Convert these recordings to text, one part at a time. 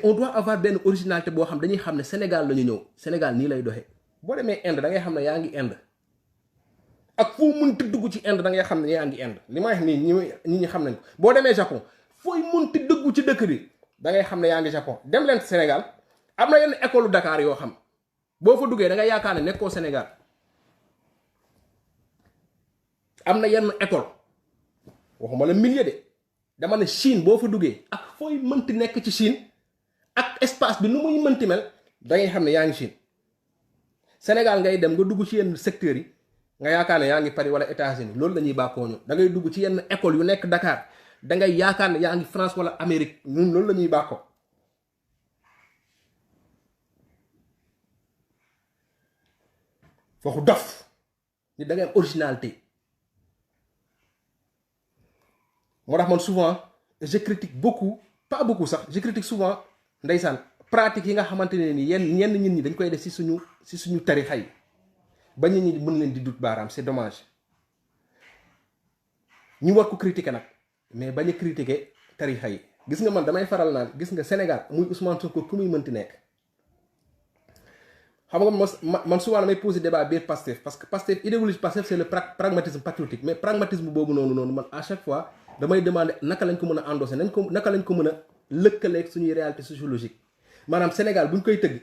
on doit avoir benn originalité boo xam dañuy xam ne Sénégal la ñu ñëw Sénégal nii lay doxee boo demee Inde da ngay xam ne yaa ngi Inde ak foo mënti dugg ci Inde da ngay xam ne yaa ngi Inde li ma wax nii ñi ñi xam nañ ko boo demee Japon fooy mënti dugg ci dëkk bi da ngay xam ne yaa ngi Japon dem leen Sénégal am na yenn école Dakar yoo xam boo fa duggee da ngay yaakaar ne nekkoo Sénégal am na yenn école waxuma la milieu de dama ne Chine boo fa duggee ak fooy mënti nekk ci Chine ak espace bi nu muy mënti mel da ngay xam ne yaa ngi Chine Sénégal ngay dem nga dugg ci yenn secteurs yi nga yaakaar ne yaa ngi Paris wala États-Unis loolu la ñuy bàkkoo ñu da ngay dugg ci yenn école yu nekk Dakar da ngay yaakaar ne yaa ngi France wala Amérique ñun loolu la ñuy bàkkoo foofu dof ni da ngay am originalité moo tax man souvent je critique beaucoup pas beaucoup sax je critique souvent ndeysaan pratique yi nga xamante ne ni ñenn nit ñi dañ koy def si suñu tarixa yi ba nit ñi mën leen di dut baaraam c'est dommage ñu war ko critiquer nag mais bañ a critiquer tarixa yi gis nga man damay faral naan gis nga Sénégal muy Ousmane Sonko ku muy mënti nekk xam nga man souvent damay poser débat biir Pastef parce que Pastef idéologie Pastef c'est le pragmatisme patriotique mais pragmatisme boobu noonu man à chaque fois damay demander naka lañ ko mën a endosser naka lañ ko mën a lëkkaleeg suñuy réalité sociologique maanaam Sénégal buñ koy tëgg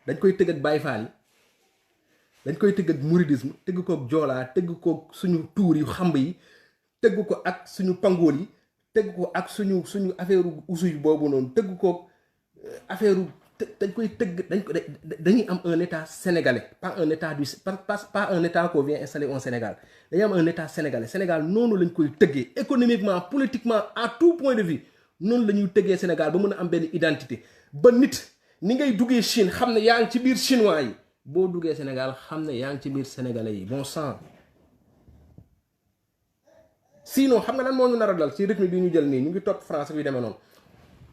dañ koy tëgg ak Baye Fall yi dañ koy tëgg ak mouridisme tëgg ko ak joolaa tëgg ko suñu tuur yu xamb yi tëgg ko ak suñu pangool yi tëgg ko ak suñu affaire usu yu boobu noonu tëgg ko affaire dañ koy tëgg dañuy am un état sénégalais pas un état pas un état qu'on vient installer au Sénégal dañuy am un état sénégalais Sénégal noonu lañ koy tëggee économiquement politiquement à tout point de vue noonu la ñuy tëggee Sénégal ba mën a am benn identité ba nit ni ngay duggee Chine xam ne yaa ngi ci biir chinois yi boo duggee Sénégal xam ne yaa ngi ci biir sénégalais yi bon sang sinon xam nga lan moo ñu nar a dal ci rythme bi ñu jël nii ñu ngi topp France bi demee noonu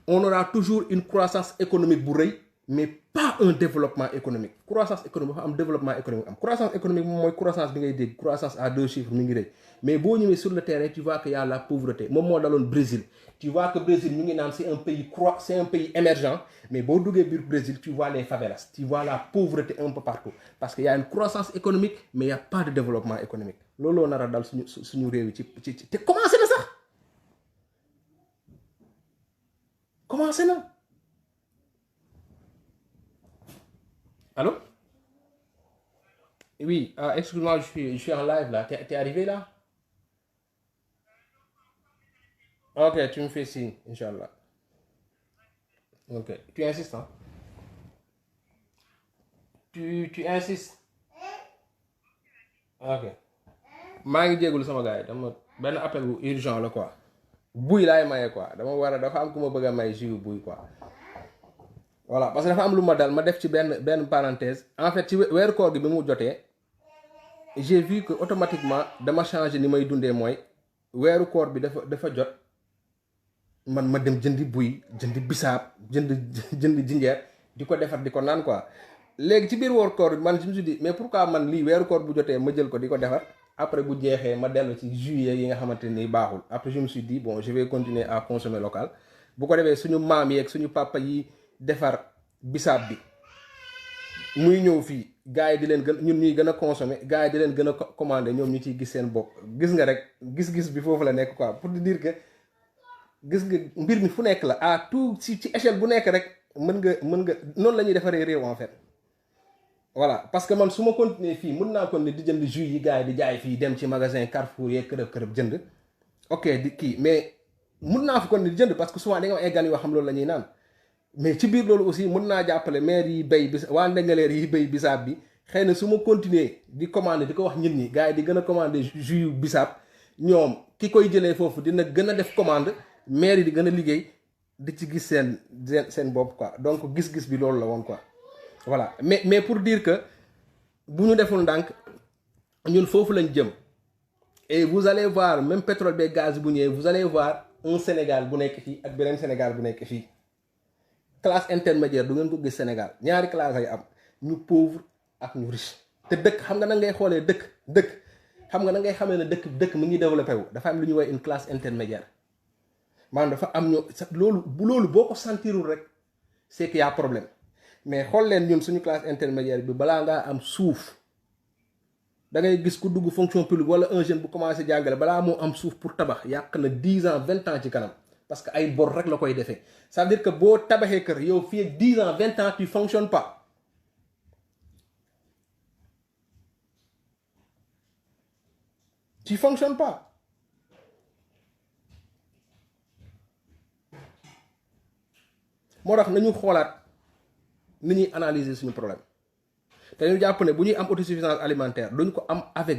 on aura toujours une croissance économique bu rëy mais pas un développement économique croissance économique dafa am développement économique am croissance économique moom mooy croissance bi ngay dégg croissance à 2 chiffres mi ngi rëy mais boo ñëwee sur le terrain tu vois que y a la pauvreté moom moo daloon Brésil tu vois que Brésil ñu ngi naan c'est un pays émergent mais boo duggee biir Brésil tu vois les favelas tu vois la pauvreté un peu partout parce que y a une croissance économique mais y a pas de développement économique looloo nar a dal suñu réew yi ci te commencé na sax commencé na allô oui excuse-moi je suis en live là t'es arrivé là ok tu me fais signe Inch'Allah ok tu insistes hein tu insistes ok maa ngi jégalu sama gars yi dama benn appel bu urgent la quoi buy laay maye quoi dafa am ku ma bëgg a may jus buy quoi voilà parce que dafa am lu ma dal ma def ci benn parenthèse en fait ci weeru koor gi bi mu jotee j'ai vu que automatiquement dama changer ni may dundee mooy weeru koor bi dafa jot man ma dem jëndi buy jëndi bisaab jënd jinjeer di ko defar di ko naan quoi léegi ci biir weeru koor bi man je me suis dit mais pourquoi man lii weeru koor bu jotee ma jël ko di ko defar après bu jeexee ma dellu ci juillet yi nga xamante ni baaxul après je me suis dit bon je vais continuer à consommer local bu ko defee suñu maam yi ak suñu papa yi defar bisaab bi muy ñëw fii gars yi di leen gën ñun ñuy gën a consommer gars yi di leen gën a commander ñoom ñu ciy gis seen bopp gis nga rek gis-gis bi foofu la nekk quoi pour te dire que gis nga mbir mi fu nekk la à tout ci échelle bu nekk rek mën nga noonu la ñuy defaree réew en fait voilà parce que man su ma continuer fii mën naa continuer di jënd jus yi gars yi di jaay fii dem ci magasin Carrefour yeeg kërëb jënd ok di kii mais mën naa fi continuer di jënd parce que souvent da nga am ay gan yoo xam loolu la ñuy naan mais ci biir loolu aussi mën naa jàppale maire yi béy bis waa ndengaleer yi béy bisaab bi xëy na su ma continuer di commander di ko wax nit ñi gars yi di gën a commander jus yu bisaab ñoom ki koy jëlee foofu dina gën a def commande maire yi di gën a liggéey di ci gis seen bopp quoi donc gis-gis bi loolu la woon quoi voilà mais pour dire que bu ñu deful ndànk ñun foofu lañ jëm et vous allez voir même pétrole beeg gaz bu ñëwee vous allez voir un Sénégal bu nekk fii ak beneen Sénégal bu nekk fii classe intermédiaire du ngeen ko gis Sénégal ñaari classe ay am ñu pauvre ak ñu riche te dëkk xam nga na ngay xoolee dëkk xam nga na ngay xamee ne dëkk mu ngi développé wu dafa am lu ñuy woowee une classe intermédiaire maanaam dafa am ñu loolu boo ko sentirul rek c'est qu'il y a problème mais xool leen ñun suñu classe intermédiaire bi balaa ngaa am suuf da ngay gis ku dugg fonction publique wala un jeune bu commencé jàngale balaa moo am suuf pour tabax yàq na 10 ans 20 ans ci kanam parce que ay bor rek la koy defee ça veut dire que boo tabaxee kër yow fii ak 10 ans 20 ans tu fonctionnes pas tu fonctionnes pas moo tax nañu xoolaat ni ñuy analyser suñu problème te ñu jàpp ne bu ñuy am autosuffisance alimentaire duñ ko am avec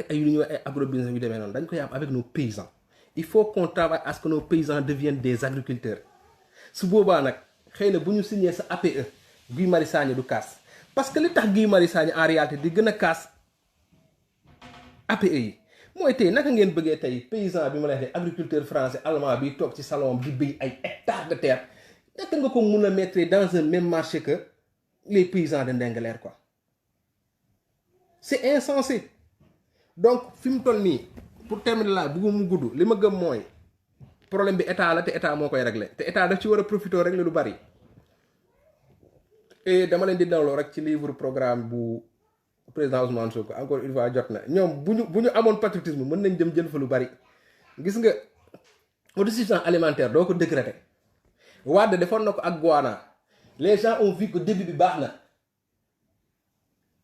ay lu ñuy ay agrobusiness yu demee noonu dañ koy am avec nos paysans il faut qu'on travaille à ce que nos paysans deviennent des agriculteurs su boobaa nag xëy na bu ñu signé sa APE Guy Marius Sagna du kaas parce que li tax Guy Marius Sagna en réalité di gën a kaas APE yi mooy tey naka ngeen bëggee tey paysan bi ma lay wax agriculteur français allemand bi toog ci salon di béy ay hectares de terre naka nga ko mun a mettre dans un même marché que les paysans de Ndingler quoi c'est insensé donc fi mu toll nii pour terminer là bëggu mu gudd li ma gëm mooy problème bi état la te état moo koy régler te état daf ci war a profiter régler lu bari et dama leen di dawloo rek ci livre programme bu président Ousmane Sonko encore une fois jot na ñoom bu ñu amoon patriotisme mën nañ dem jël fa lu bari gis nga autosuffisance alimentaire doo ko décréter Wade defoon na ko ak Guana les gens ont vu que début bi baax na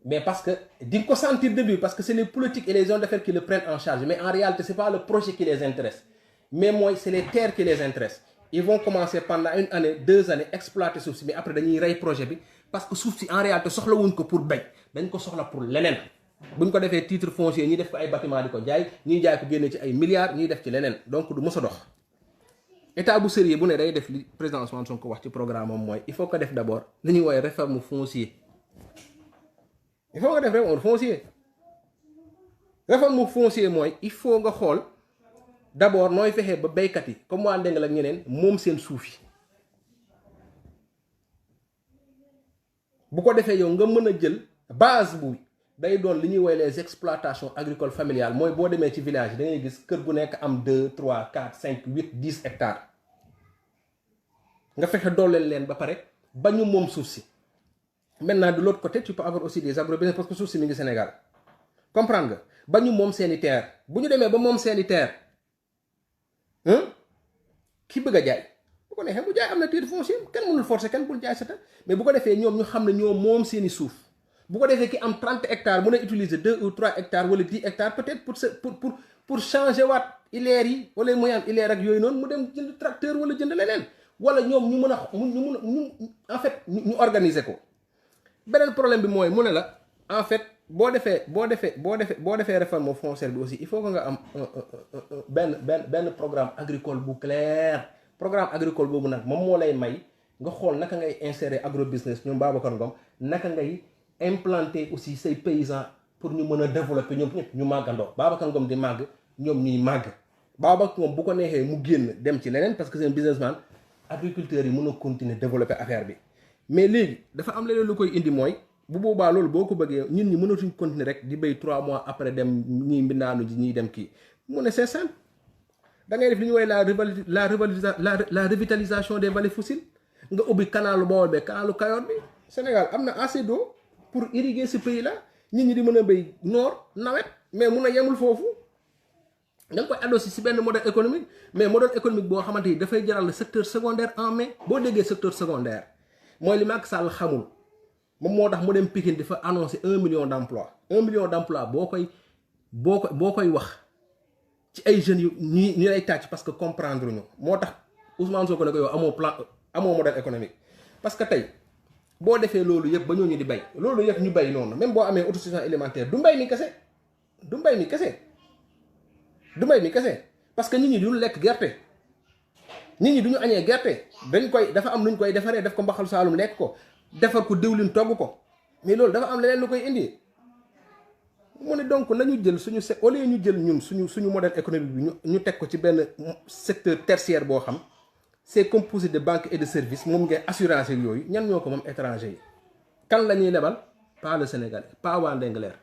mais parce que di nga ko sentir début parce que c'est les politiques et les hommes d'affaires qui le prennent en charge mais en réalité c'est pas le projet qui les intéresse mais mooy c'est les terres qui les intéressent ils vont commencer pendant une année 2 années exploiter suuf si mais après dañuy rey projet bi parce que suuf si en réalité soxlawuñ ko pour béy dañ ko soxla pour leneen buñ ko defee titre foncier ñi def ko ay bâtiment di ko jaay ñiy jaay ko génne ci ay milliards ñiy def ci leneen donc du mës a dox état bu sérieux bu ne day def li président Ousmane Sonko wax ci programme am mooy il faut que def d'abord li ñuy woowee réforme foncier il faut nga def réforme foncier réforme foncier mooy il faut nga xool d'abord nooy fexee ba béykat yi comme waa Ndingler ak ñeneen moom seen suuf yi bu ko defee yow nga mën a jël base bu day doon li ñuy woowee les exploitations agricoles familiales mooy boo demee ci village yi da ngay gis kër gu nekk am 2 3 4 5 8 10 hectares nga fexe dooleel leen ba pare ba ñu moom suuf si maintenant de l'autre côté tu peux avoir aussi des agrobusiness parce que suuf si mi ngi Sénégal comprendre nga ba ñu moom seeni terre bu ñu demee ba moom seeni terre ki bëgg a jaay bu ko neexee bu jaay am na titre foncier kenn mënul forcer kenn bul jaay sa terre mais bu ko defee ñoom ñu xam ne ñoo moom seeni suuf bu ko defee ki am 30 hectares mën a utiliser 2 ou 3 hectares wala 10 hectares peut-être pour changer waat ileer yi wala muy am ileer ak yooyu noonu mu dem jënd tracteur wala jënd leneen wala ñoom ñu mën a ñu en fait ñu organiser ko. beneen problème bi mooy mu ne la en fait boo defee réforme foncière bi aussi il faut que nga am benn programme agricole bu clair programme agricole boobu nag moom moo lay may nga xool naka ngay insérer agrobusiness ñoom Babacar Ngom naka ngay implanter aussi say paysans pour ñu mën a développer ñoom ñëpp ñu màggandoo Babacar Ngom di màgg ñoom ñuy màgg Babacar Ngom bu ko neexee mu génn dem ci leneen parce que c'est un businessman agriculteurs yi mën a continuer développer affaire bi mais léegi dafa am leneen lu koy indi mooy bu boobaa loolu boo ko bëggee ñun ñi mënatuñ continuer rek di béy 3 mois après dem ñiy mbindaanu ji ñiy dem kii mu ne c'est simple da ngay def li ñu woowee la revitalisation des vallées fossiles nga ubbi canalu Bawol bi canalu Kayor bi Sénégal am na assez d'eau pour irriguer ce pays là nit ñi di mën a béy noor nawet mais mun a yemul foofu da nga koy adossé si benn modèle économique mais modèle économique boo xamante ni dafay jaral le secteur secondaire en main boo déggee secteur secondaire mooy li Macky Sall xamul moom moo tax mu dem Pikine dafa annoncé 1 million d'emplois 1 million d'emplois boo koy wax ci ay jeunes yu ñi lay tàcc parce que comprendre ñu moo tax Ousmane Sonko ne ko yow amoo plan amoo modèle économique parce que tey boo defee loolu yëpp ba ñooñu di bay loolu yëpp ñu bay noonu même boo amee autosuffisance alimentaire du mbay mi kese parce que nit ñi duñu lekk gerte nit ñi duñu añee gerte dafa am nuñ koy defaree def ko mbaxal saalum lekk ko defar ko diwlin togg ko mais loolu dafa am leneen lu koy indi mu ne donc nañu jël au lieu ñu jël ñun suñu modèle économique bi ñu teg ko ci benn secteur tertiaire boo xam c'est composé de banques et de services moom ngay assurance yooyu ñan ñoo ko moom étranger yi kan la ñuy lebal pas le Sénégalais pas waa Ndingler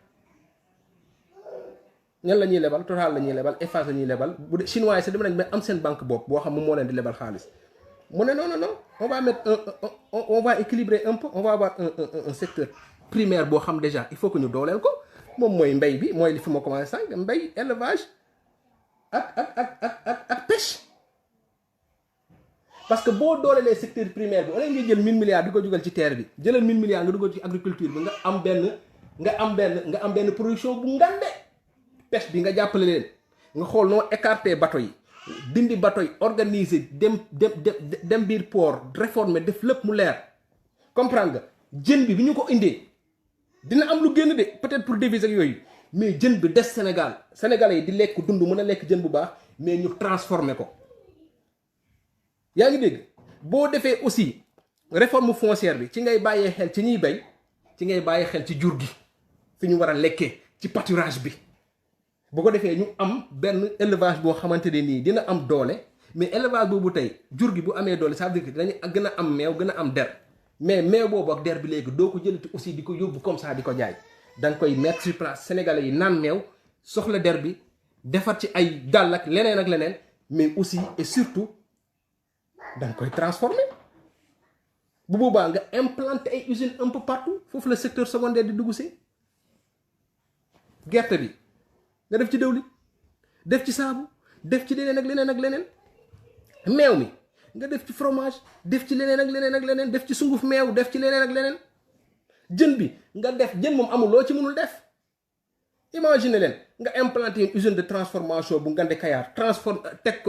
ñan la ñuy lebal Total la ñuy lebal Eiffage la ñuy lebal bu dee chinois yi sax dama nañ mais am seen banque bopp boo xam moom moo leen di lebal xaalis mu ne non non non on va mettre on va équilibrer un peu, on va avoir un secteur primaire boo xam déjà il faut que ñu dooleel ko moom mooy mbay bi mooy li fi ma commencé sànq mbay élevage ak pêche. parce que boo doolelee secteur primaire bi wala nga jël 1000 milliards di ko jugal ci terre bi jëlal 1000 milliards nga dugal ci agriculture bi nga am benn production bu ngande. pêche bi nga jàppale leen nga xool noo écarter bateau yi dindi bateau yi organiser dem biir port réformer def lépp mu leer comprendre nga jën bi ñu ko indee dina am lu génn de peut-être pour devise ak yooyu mais jën bi des Sénégalais yi di lekk dund mën a lekk jën bu baax mais ñu transformer ko. yaa ngi dégg boo defee aussi réforme foncière bi ci ngay bàyyee xel ci ñuy bay ci ngay bàyyee xel ci jur gi fi ñu war a lekkee ci pâturage bi bu ko defee ñu am benn élevage boo xamante ne nii dina am doole mais élevage boobu tey jur gi bu amee doole ça veut dire que dañu gën a am meew gën a am der mais meew boobu ak der bi léegi doo ko jëlati aussi di ko yóbbu comme ça di ko jaay da nga koy mettre sur place sénégalais yi naan meew soxla der bi defar ci ay dàll ak leneen mais aussi et surtout da nga koy transformer bu boobaa nga implanter ay usines un peu partout foofu le secteur secondaire di dugg si gerte bi nga def ci dëwlin def ci saabu def ci leneen ak leneen meew mi nga def ci fromage def ci leneen ak leneen def ci sunguf meew def ci leneen ak leneen jën bi nga def jën moom amul loo ci mënul def. imagine leen nga implanter une usine de transformation bu Ngande Kayaar teg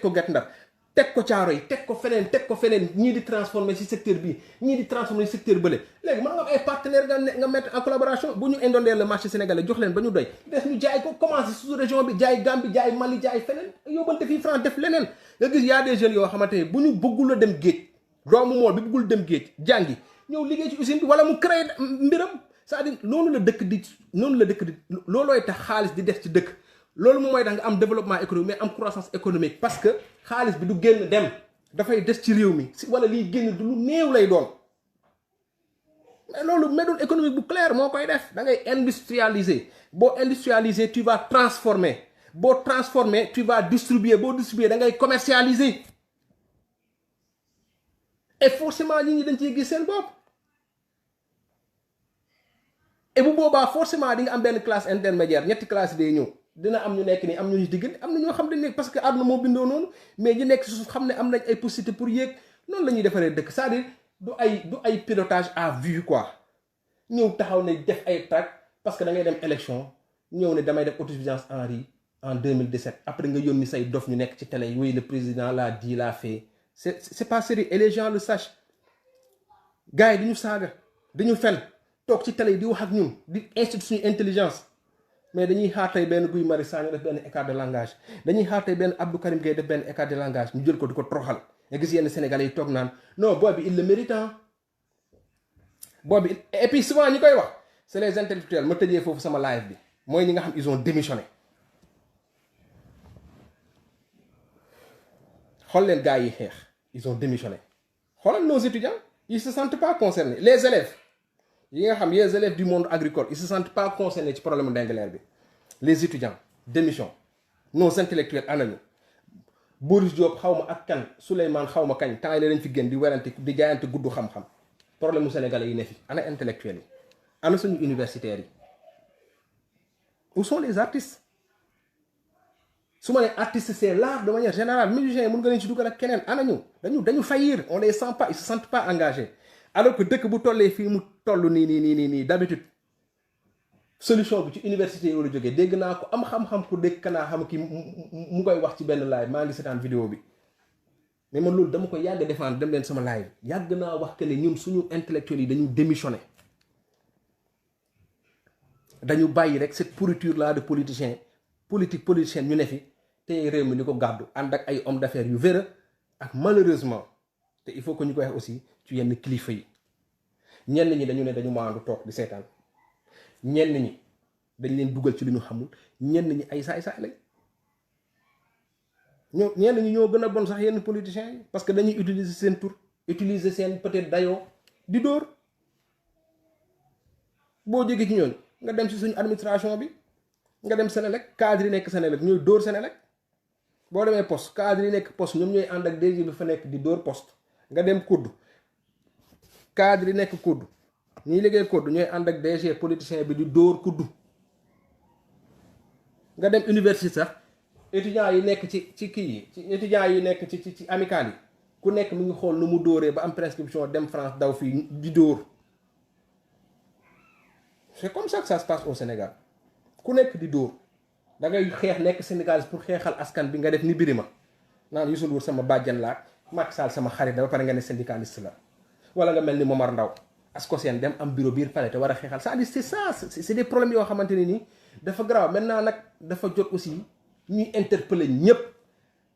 ko Guet Ndar teg ko Caaroy teg ko feneen ñii di transformer ci secteur bii ñii di transformer ci secteur bële léegi mën nga am ay partenaires nga mettre en collaboration bu ñu indondee le marché sénégalais jox leen ba ñu doy des ñu jaay ko commencé sous région bi jaay Gambie jaay Mali jaay feneen yóbbante fii France def leneen nga gis y a des jeunes yoo xamante ne bu ñu bëggul a dem géej doomu mool bi bëggul dem géej jàngi ñëw liggéey ci usine bi wala mu créé mbiram c'est-à-dire noonu la dëkk di loolooy tax xaalis di des ci dëkk loolu moom mooy tax nga am développement économique mais am croissance économique parce que xaalis bi du génn dem dafay des ci réew mi si wala liy génn du lu néew lay doon mais loolu méthode économique bu clair moo koy def da ngay industrialiser boo industrialiser tu vas transformer boo transformer tu vas distribuer boo distribuer da ngay commercialiser et forcément nit ñi dañ ciy gis seen bopp et bu boobaa forcément di nga am benn classe intermédiaire ñetti classe day ñëw dina am ñu nekk nii am ñu ñu diggante am na ñoo xam dañ nekk parce que àdduna moo bindoo noonu mais ñi nekk si suuf xam ne am nañ ay possibilité pour yéeg noonu la ñuy defaree dëkk c'est-à-dire du ay pilotage à vue quoi ñëw taxaw ne def ay tract parce que da ngay dem élection ñëw ne damay def autosuffisance en riz en 2017 après nga yónni say dof ñu nekk ci télé yi oui le président l'a dit l'a fait c'est pas sérieux et les gens le sachent gars yi dañu saaga dañu fen toog ci télé yi di wax ak ñun di institut suñu intelligence mais dañuy xaar tey benn Guy Marius Sagna def benn écart de langage dañuy xaar tey benn Abdou Karim Gueye def benn écart de langage ñu jël ko di ko toroxal nga gis yenn Sénégalais yi toog naan non booy bi il le mérite booy bi et puis souvent ñi koy wax c'est les intellectuels ma tëjee foofu sama live bi mooy ñi nga xam ils ont démissionné xool leen gars yi xeex ils ont démissionné xoolal nos étudiants ils se sentent pas concernés les élèves yi nga xam les élèves du monde agricole ils se sentent pas concernés ci problème d'Ingler bi les étudiants démission nos intellectuels anañu Boris Diop xaw ma ak kan Souleymane xaw ma kañ temps yi lañ fi gën di werante di jaayante gudd xam-xam problème mu sénégalais yi ne fi ana intellectuels yi ana suñu universitaires yi où sont les artistes su ma nee artiste c'est l'art de manière générale musiciens yi mën nga leen ci dugal ak keneen anañu dañu faillir on les sent pas ils se sentent pas engagés alors que dëkk bu tollee fii mu toll nii d'habitude solution bi ci université yi la jógee dégg naa ko am xam-xam pour dégg kanaa xam ki mu koy wax ci benn live maa ngi seetaan vidéo bi mais man loolu dama ko yàgg défendre dem leen sama live yàgg naa wax que ne ñun suñu intellectuels yi dañu démissionné dañu bàyyi rek cette pourriture là de politiciens politiciens ñu ne fi te réew mi ni ko gàddu ànd ak ay hommes d'affaires yu véreux ak malheureusement te il faut que ñu koy wax aussi ci yenn kilifa yi ñenn ñi dañu ne dañu maandu toog di seetaan ñenn ñi dañ leen dugal ci lu ñu xamul ñenn ñi ay saay-saay lañ ñenn ñi ñoo gën a bon sax yenn politiciens yi parce que dañuy utiliser seen tur utiliser seen peut-être dayoo di dóor boo jógee ci ñooñu nga dem ci suñu administration bi nga dem Senelec cadre yi nekk Senelec ñooy dóor Senelec boo demee poste cadre yi nekk poste ñoom ñooy ànd ak DG bi fa nekk di dóor poste. nga dem kudd cadre yi nekk kudd ñiy liggéey kudd ñooy ànd ak DG politicien bi di dóor kudd. nga dem université sax étudiants yi nekk ci kii yi ci étudiants yi nekk ci amicale yi ku nekk mu ngi xool nu mu dóoree ba am prescription dem France daw fii di dóor. c'est comme ça que ça se passe au Sénégal ku nekk di dóor da ngay xeex nekk Sénégal pour xeexal askan bi nga def ni Birima naan Youssou Ndour sama bàjjan la Macky Sall sama xarit da ba pare nga ne syndicaliste la wala nga mel ni Momar Ndaw Ascosen dem am bureau biir palais te war a xeexal c'est-à-dire c'est ça c'est des problèmes yoo xamante ne nii dafa grave. maintenant nag dafa jot aussi ñuy interpeller ñëpp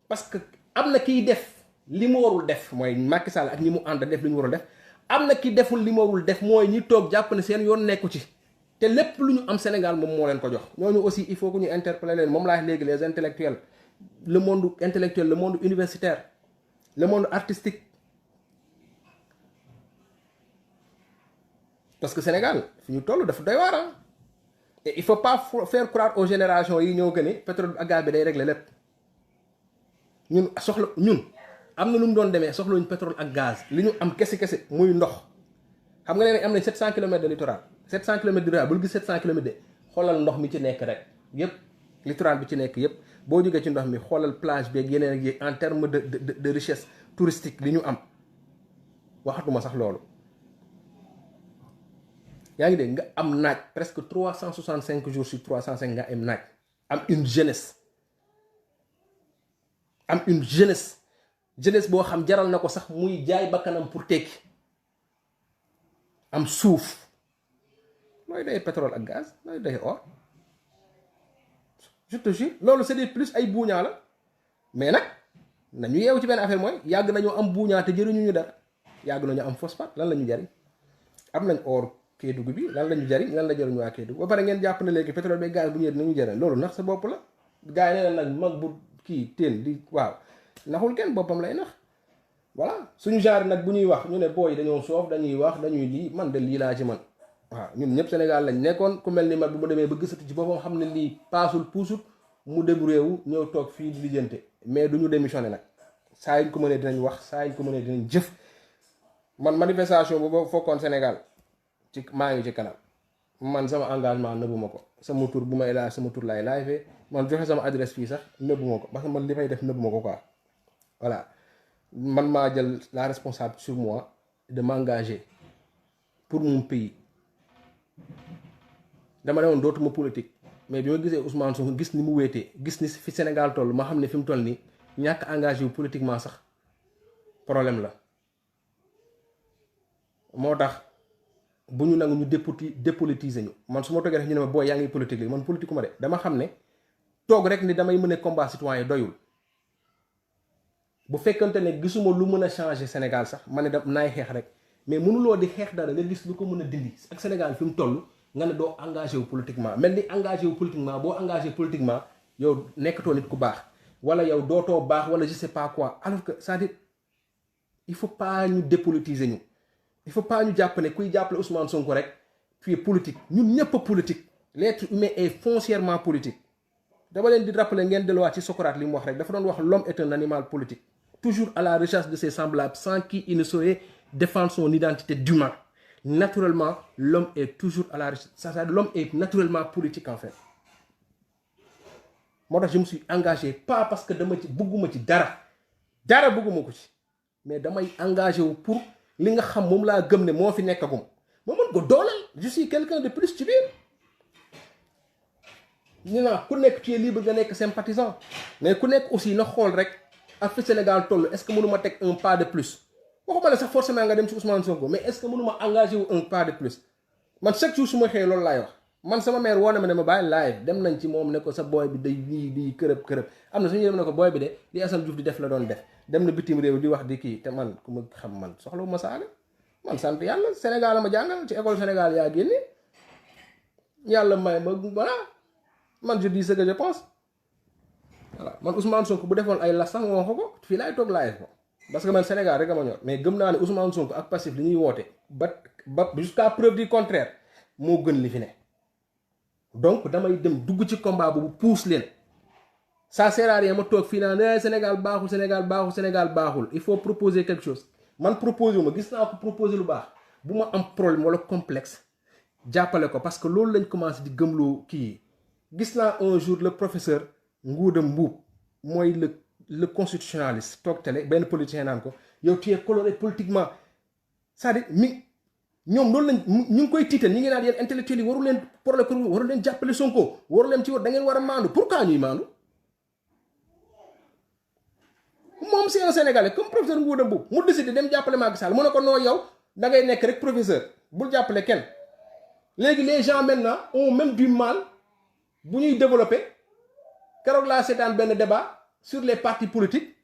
parce que am na kiy def li mu warul def mooy Macky Sall ak ñi mu ànd def li ñu warul def am na ki deful li mu warul def mooy ñi toog jàpp ne seen yoon nekku ci te lépp lu ñu am Sénégal moom moo leen ko jox. ñooñu aussi il faut que ñu interpeller leen moom laa léegi les intellectuels le monde intellectuel le monde universitaire le monde artistique parce que Sénégal fi ñu toll dafa doy waar. Et il faut pas faire croire aux générations yi ñëw que ni pétrole ak gaz bi day régler lépp ñun soxla ñun am na lu mu doon demee soxlañu pétrole ak gaz li ñu am kese muy ndox. xam nga ne am nañ 700 kilomètres de littoral 700 kilomètres de littoral bul gis 700 kilomètres de xoolal ndox mi ci nekk rek yëpp littoral bi ci nekk yëpp boo jógee ci ndox mi xoolal plage beeg yeneen ak yeeg en terme de richesse touristique li ñu am waxatuma sax loolu. yaa ngi dégg nga am naaj presque 365 jours sur 305 nga am naaj am une jeunesse boo xam jaral na ko sax muy jaay bakkanam pour tekki am suuf looy doy pétrole ak gaz looy doy or je te jure loolu c'est des plus ay buuñaa la mais nag nañu yeewu ci benn affaire mooy yàgg nañoo am buuñaa te jëriñu ñu dara yàgg nañu am phosphate lan la ñu jariñ am nañ or Kédougou bi lan la ñu jariñ lan la jariñ waa Kédougou ba pare ngeen jàpp ne léegi pétrole bi gaz bu ñëwee dinañu jariñ loolu nax sa bopp la gars yi ne nag mag bu kii teen di waaw naxul kenn boppam lay nax voilà suñu genre nag bu ñuy wax ñu ne booy dañoo soof dañuy wax dañuy lii man de lii laa ci man waaw ñun ñëpp Sénégal lañ nekkoon ku mel ni man bu ma demee ba gisatu ci boppam xam ne lii paasul puusut mu dem réew ñëw toog fii di lijjante mais duñu démissionné nag saa yiñ ko mënee dinañ wax saa yiñ ko mënee dinañ jëf man manifestation bu ba fokkoon Sénégal ci maa ngi ci kanam man sama engagement nëbbuma ko sama tur bu may laaj sama tur laay laajfee man joxe sama adresse fii sax nëbbuma ko parce que man li fay def nëbbuma ko quoi voilà man maa jël la responsabilité sur moi de m'engager pour mon pays dama ne woon dootuma politique mais bi ma gisee Ousmane Sonko gis ni mu wéetee gis ni fi Sénégal toll ma xam ne fi mu toll nii ñàkk engagé wu politiquement sax problème la moo tax bu ñu nangu ñu dépolitiser ñu man su ma toogee rek ñu ne ma booy yaa ngi politique léegi man politique ma de dama xam ne toog rek ni damay mën a combat citoyen doyul bu fekkante ne gisuma lu mën a changer Sénégal sax ma ne da naay xeex rek mais mënuloo di xeex dara nga gis lu ko mën a dindi ak Sénégal fi mu toll nga ne doo engagé wu politiquement mel ni engagé wu politiquement boo engagé politiquement yow nekkatoo nit ku baax wala yow dootoo baax wala je sais pas quoi alors que c'est-à-dire il faut pas ñu dépolitiser ñu il faut pas ñu jàpp ne kuy jàppale Ousmane Sonko rek tu es politique ñun ñëpp a politique l'être humain est foncièrement politique dama leen di rappeler ngeen delluwaat ci Socrate li mu wax rek dafa doon wax l'homme est un animal politique toujours à la recherche de ses semblables sans qui il ne saurait défendre son identité d'humain. Naturellement l'homme est toujours à la recherche, c'est-à-dire l'homme est naturellement politique en fait. Moi je me suis engagé pas parce que dama ci bëgguma ci dara bëgguma ko ci mais damay engagé wu pour li nga xam moom laa gëm ne moo fi nekkagum ma mën ko dooleel. Je suis quelqu'un de plus ci biir ñu naa ku nekk tu es libre nga nekk sympathisant mais ku nekk aussi na xool rek ak fi Sénégal toll est-ce que mënuma teg un pas de plus. waxuma la sax forcément nga dem ci Ousmane Sonko mais est-ce que mënuma engagé wu un pas de plus man chaque jour su ma xëyee loolu laay wax man sama mère woo na ma ne ma bàyyi live dem nañ ci moom ne ko sa booy bi day di kërëb am na suñu dem ne ko booy bi de li Assane Diouf di def la doon def dem na bitim réew di wax di kii te man ku ma xam man soxlawu ma saaga man sant yàlla Sénégal la ma jàngal ci école Sénégal yaa génne yàlla may ma voilà man je dis ce que je pense voilà man Ousmane Sonko bu defoon ay las sax nga wax ko fii laay toog live ko parce que man Sénégal rek a ma ñor mais gëm naa ne Ousmane Sonko ak Pastef li ñuy woote ba jusqu'à preuve du contraire moo gën li fi ne donc damay dem dugg ci combat boobu pousse leen ça sert à rien ma toog fii naan Sénégal baaxul Sénégal baaxul Sénégal baaxul il faut proposer quelque chose man proposer wu ma gis naa ko proposer lu baax bu ma am problème wala complexe jàppale ko parce que loolu lañ commencé di gëmloo kii gis naa un jour le professeur Ngouda Mboup mooy le constitutionnaliste toog télé benn politicien naan ko yow tu es coloré politiquement c'est-à-dire ñoom loolu lañ ñu ngi koy tiital ñi ngi naan yéen intellectuels yi waru leen problème waru leen jàppale Sonko waru leen ci war da ngeen war a maandu pourquoi ñuy maandu moom c'est un Sénégalais comme professeur Ngouda Mboup mu décidé dem jàppale Macky Sall mu ne ko noo yow da ngay nekk rek professeur bul jàppale kenn léegi les gens maintenant ont même du mal bu ñuy développer keroog laa seetaan benn débat sur les partis politiques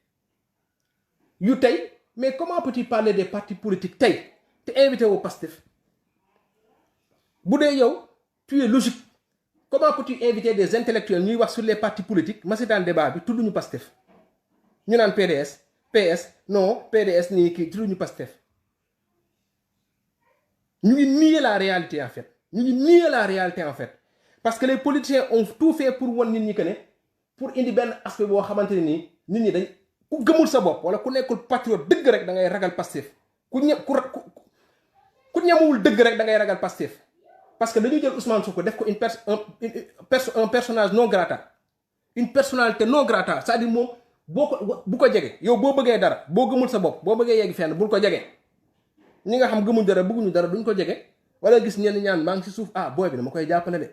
yu tey mais comment peux-tu parler des partis politiques tey te invité au Pastef bu dee yow tu es logique comment peux-tu inviter des intellectuels ñuy wax sur les partis politiques ma seetaan débat bi tudduñu Pastef ñu naan PDS PS non PDS nii kii tudduñu Pastef ñu ngi nier la réalité en fait ñu ngi nier la réalité en fait parce que les politiciens ont tout fait pour wan nit ñi que ne pour indi benn aspect boo xamante ne nii nit ñi dañ ku gëmul sa bopp wala ku nekkul patriote dëgg rek da ngay ragal Pastef ku ñemewul dëgg rek da ngay ragal Pastef parce que dañu jël Ousmane Sonko def ko un personnage non grata une personnalité non grata c'est-à-dire moom boo ko bu ko jege yow boo bëggee dara boo gëmul sa bopp boo bëggee yegg fenn bul ko jege ñi nga xam gëmuñ dara bëgguñu dara duñ ko jege wala gis ñenn ñaan maa ngi si suuf ah booy bi dama koy jàppale de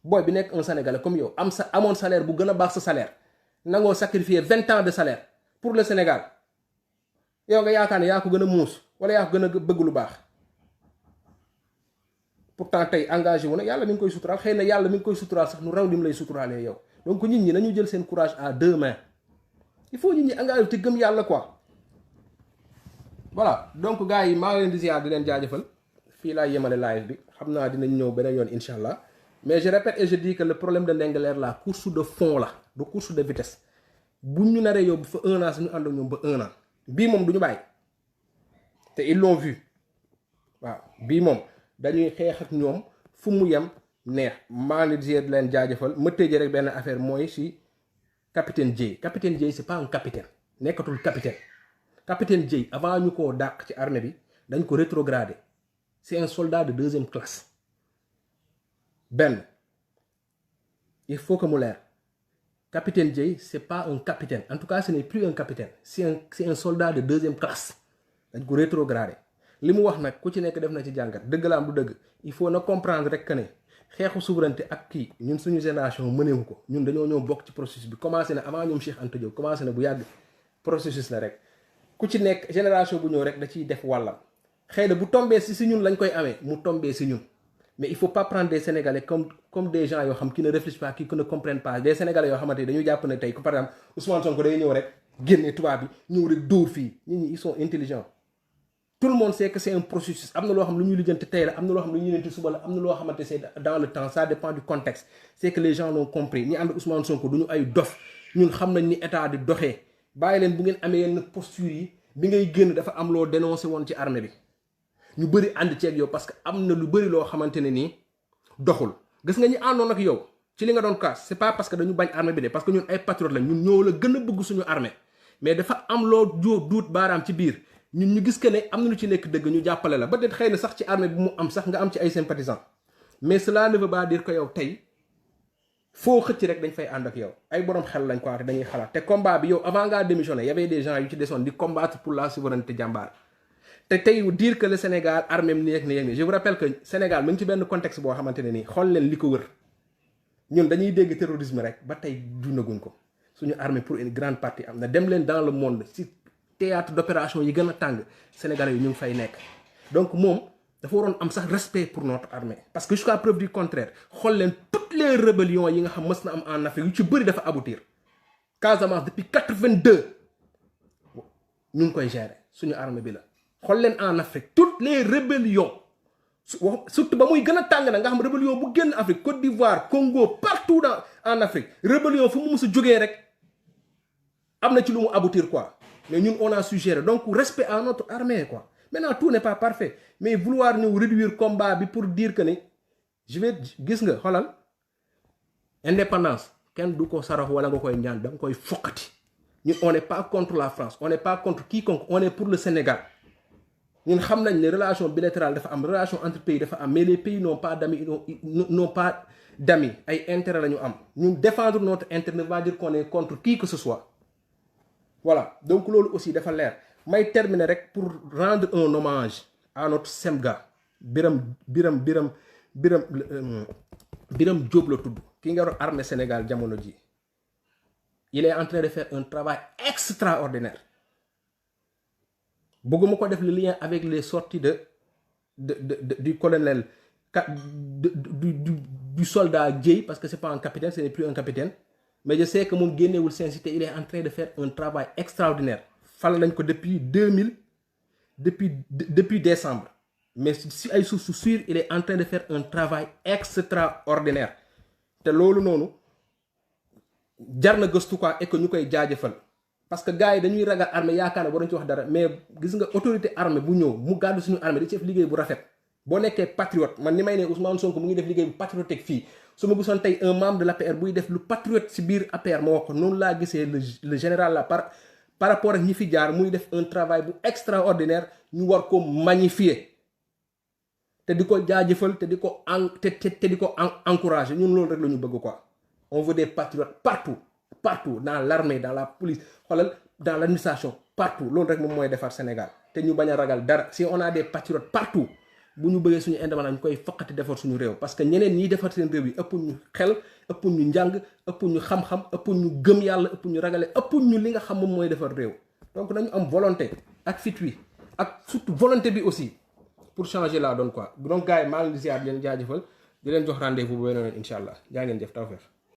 booy bi nekk un Sénégalais comme yow amoon salaire bu gën a baax sa salaire nangoo sacrifier 20 ans de salaire pour le Sénégal yow nga yaakaar ne yaa ko gën a muus wala yaa ko gën a bëgg lu baax pourtant tey engagé wu na yàlla mi ngi koy suturaal xëy na yàlla mi ngi koy suturaal sax nu raw li mu lay suturaalee yow donc nit ñi nañu jël seen courage à 2 mains il faut nit ñi engagé te gëm yàlla quoi voilà donc gars yi maa ngi leen di ziar di leen jaajëfal fii laa yemale live bi xam naa dinañ ñëw beneen yoon incha allah mais je répète et je dis que le problème de Ndingler la course de fond la du course de vitesse bu ñu naree yóbbu fa 1 an suñu ànd ak ñoom ba 1 an bii moom du ñu bàyyi te ils l'ont vu waaw bii moom dañuy xeex ak ñoom fu mu yem neex maa ngi di leen jaajëfal ma tëjee rek benn affaire mooy si capitaine Dièye c'est pas un capitaine nekkatul capitaine Dièye avant ñu koo dàq ci armée bi dañ ko rétrogradé c'est un soldat de 2e classe benn il faut que mu leer capitaine Dièye c'est pas un capitaine en tout cas ce n'est plus un capitaine c'est un soldat de 2e classe dañ ko rétrogradé li mu wax nag ku ci nekk def na ci jàngat dëgg la am du dëgg il faut na comprendre rek que ne xeexu souveraineté ak kii ñun suñu génération mënewu ko ñun dañoo ñëw bokk ci processus bi commencé na avant ñoom Cheikh Anta Diop commencé na bu yàgg processus la rek ku ci nekk génération bu ñëw rek da ciy def wàllam xëy na bu tombee si ñun lañ koy amee mu tombee si ñun mais il faut pas prendre des Sénégalais comme des gens yoo xam qui ne réfléchissent pas qui ne comprennent pas des Sénégalais yoo xamante ni dañu jàpp ne tey par exemple Ousmane Sonko day ñëw rek génne tubaab bi ñëw rek dóor fii nit ñi ils sont intelligents tout le monde sait que c'est un processus am na loo xam lu ñuy lijjanti tey la am na loo xam lu ñuy lijjanti suba la am na loo xamante c'est dans le temps ça dépend du contexte c'est que les gens l'ont compris ñi ànd Ousmane Sonko du ñu ay dof ñun xam nañ ni état di doxee bàyyi leen bu ngeen amee yenn posture yi bi ngay génn dafa am loo dénoncé woon ci armée bi ñu bëri ànd ceeg yow parce que am na lu bëri loo xamante ne nii doxul gis nga ñi àndoon ak yow ci li nga doon kaas c'est pas parce que dañu bañ armée bi de parce que ñun ay patriotes lañ ñun ñoo la gën a bëgg suñu armée mais dafa am loo duut baaraam ci biir ñun ñu gis que ne am na lu ci nekk dëgg ñu jàppale la ba det xëy na sax ci armée bi mu am sax nga am ci ay sympathisants mais cela ne veut pas dire que yow tey foo xëcc rek dañ fay ànd ak yow ay borom xel lañ ko wax dañuy xalaat te combat bi yow avant ngaa démissionner y avait des gens yu ci desoon di combattre pour la souveraineté jàmbaar te tey dire que le Sénégal armée am nii ak nii ak nii je vous rappelle que Sénégal mu ngi ci benn contexte boo xamante ne nii xool leen li ko wër ñun dañuy dégg terrorisme rek ba tey dundaguñ ko suñu armée pour une grande partie am na dem leen dans le monde si théâtre d'opération yi gën a tàng Sénégalais yi ñu ngi fay nekk donc moom dafa waroon am sax respect pour notre armée parce que jusqu'à preuve du contraire xool leen toutes les rébellions yi nga xam mës na am en Afrique yu ci bëri dafa aboutir Casamance depuis 82 ñu ngi koy gérer suñu armée bi la xool leen en Afrique toutes les rébellions surtout ba muy gën a tàng na nga xam rébellion bu génn Afrique Côte d'Ivoire Congo partout en Afrique rébellion fu mu mës a jógee rek am na ci lu mu aboutir quoi mais ñun on a su gérer donc respect à notre armée quoi maintenant tout n'est pas parfait mais vouloir ñëw réduire combat bi pour dire que ne je vais gis nga xoolal indépendance kenn du ko sarax wala nga koy ñaan da nga koy foqati ñun on n'est pas contre la France on n'est pas contre quiconque on est pour le Sénégal ñun xam nañ ne relation bilatérale dafa am relation entre pays dafa am mais les pays n'ont pas d'amis n'ont pas d'amis ay intérêt la ñu am ñun défendre notre intérêt ne va dire qu'on est contre qui que ce soit voilà donc loolu aussi dafa leer may terminer rek pour rendre un hommage à notre semga Biram Diop la tudd ki nga yor armée Sénégal jamono ji il est en train de faire un travail extraordinaire bëgguma ko def le lien avec les sorties du colonel du soldat Dieye parce que c'est pas un capitaine ce n'est plus un capitaine mais je sais que moom génnewul Saint-Cité il est en train de faire un travail extraordinaire fal nañ ko depuis 2000 depuis décembre mais si ay sources sûres il est en train de faire un travail extraordinaire te loolu noonu jar na gëstu quoi et que ñu koy jaajëfal parce que gars yi dañuy ragal armée yaakaar ne waruñu ci wax dara mais gis nga autorité armée bu ñëw mu gàddu suñu armée di ci def liggéey bu rafet boo nekkee patriote man ni may ne Ousmane Sonko mu ngi def liggéey bu patriotique fii su ma gisoon tey un membre de l'APR buy def lu patriote si biir APR ma wax ko noonu laa gisee le général là par rapport ak ñi fi jaar muy def un travail bu extraordinaire ñu war ko magnifier te di ko jaajëfal te di ko encourager ñun loolu rek la ñu bëgg quoi on veut des patriotes partout dans l'armée dans la police xoolal dans l'administration partout loolu rek moom mooy defar Sénégal te ñu bañ a ragal dara si on a des patriotes partout bu ñu bëggee suñu indépendance ñu koy foqati defar suñu réew parce que ñeneen ñiy defar seen réew yi ëpp ñu xel ëpp ñu njàng ëpp ñu xam-xam ëpp ñu gëm yàlla ëpp ñu ragale ëpp ñu li nga xam moom mooy defar réew donc nañu am volonté ak fit wi ak surtout volonté bi aussi pour changer la donne quoi donc gars yi maa ngi leen di ziar di leen jaajëfal di leen jox rendez-vous bu beneen incha allah jaa ngeen jëf tawfeex